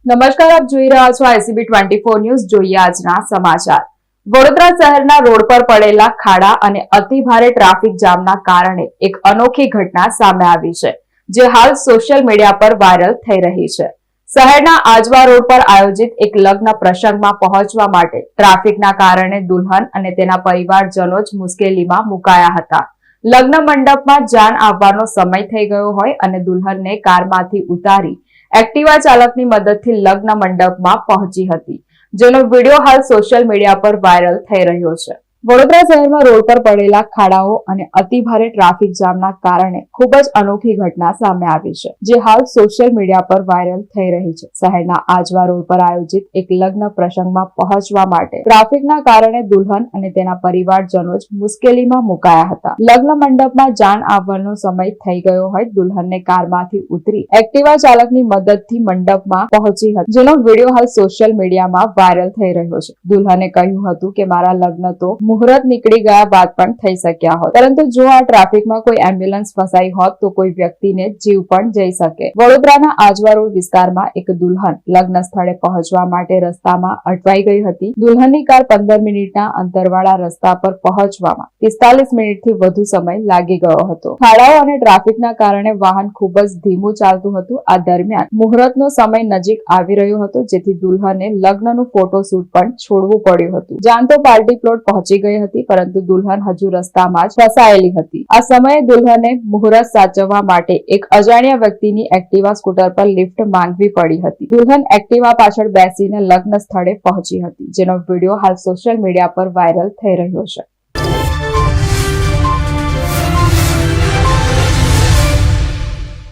નમસ્કાર, આપ જોઈ રહ્યા છો ICB 24 ન્યૂઝ. જોઈએ આજના સમાચાર. વડોદરા શહેરના રોડ પર પડેલા ખાડા અને અતિભારે ટ્રાફિક જામના કારણે એક અનોખી ઘટના સામે આવી છે, જે હાલ સોશિયલ મીડિયા પર વાયરલ થઈ રહી છે. શહેરના આજવા રોડ પર આયોજિત એક લગ્ન પ્રસંગમાં પહોંચવા માટે ટ્રાફિકના કારણે દુલ્હન અને તેના પરિવારજનો જ મુશ્કેલીમાં મુકાયા હતા. લગ્ન મંડપમાં જાન આવવાનો સમય થઈ ગયો હોય અને દુલ્હનને કારમાંથી ઉતારી એક્ટિવા ચાલકની મદદથી લગ્ન મંડપમાં પહોંચી હતી, જેનો વિડીયો હાલ સોશિયલ મીડિયા પર વાયરલ થઈ રહ્યો છે. વડોદરા શહેરમાં રોડ પર પડેલા ખાડાઓ અને અતિભારે ટ્રાફિક જામના કારણે ખૂબ જ અનોખી ઘટના સામે આવી છે, જે હાલ સોશિયલ મીડિયા પર વાયરલ થઈ રહી છે. શહેરના આજવા રોડ પર આયોજિત એક લગ્ન પ્રસંગમાં પહોંચવા માટે ટ્રાફિકના કારણે દુલ્હન અને તેના પરિવારજનો જ મુશ્કેલીમાં મુકાયા હતા. લગ્ન મંડપમાં જાન આવવાનો સમય થઈ ગયો હોય દુલ્હનને કારમાંથી ઉતરી એક્ટિવા ચાલકની મદદથી મંડપમાં પહોંચી હતી, જેનો વિડીયો હાલ સોશિયલ મીડિયામાં વાયરલ થઈ રહ્યો છે. દુલ્હને કહ્યું હતું કે મારા લગ્ન તો મુહૂર્ત નીકળી ગયા બાદ પણ થઈ શક્યા હોત, પરંતુ જો આ ટ્રાફિકમાં કોઈ એમ્બ્યુલન્સ ફસાઈ હોત તો કોઈ વ્યક્તિને જીવ પણ જઈ શકે. વડોદરાના આજવા રોડ વિસ્તારમાં એક દુલ્હન લગ્ન સ્થળે પહોંચવા માટે રસ્તામાં અટવાઈ ગઈ હતી. દુલ્હનની કાર 15 મિનિટના અંતરવાળા રસ્તા પર પહોંચવામાં 45 મિનિટથી વધુ સમય લાગી ગયો હતો. ખાડાઓ અને ટ્રાફિકના કારણે વાહન ખૂબ જ ધીમું ચાલતું હતું. આ દરમિયાન મુહૂર્તનો સમય નજીક આવી રહ્યો હતો, જેથી દુલ્હને લગ્નનું ફોટોશૂટ પણ છોડવું પડ્યું હતું. જાન તો પાર્ટી પ્લોટ પહોંચી ગઈ હતી, પરંતુ દુલ્હન હજુ રસ્તામાં જ ફસાયેલી હતી. આ સમયે દુલ્હને મુહૂર્ત સાચવવા માટે એક અજાણ્યા વ્યક્તિની એક્ટિવા સ્કૂટર પર લિફ્ટ માંગવી પડી હતી. દુલ્હન એક્ટિવા પાછળ બેસીને લગ્ન સ્થળે પહોંચી હતી, જેનો વિડીયો હાલ સોશિયલ મીડિયા પર વાયરલ થઈ રહ્યો છે.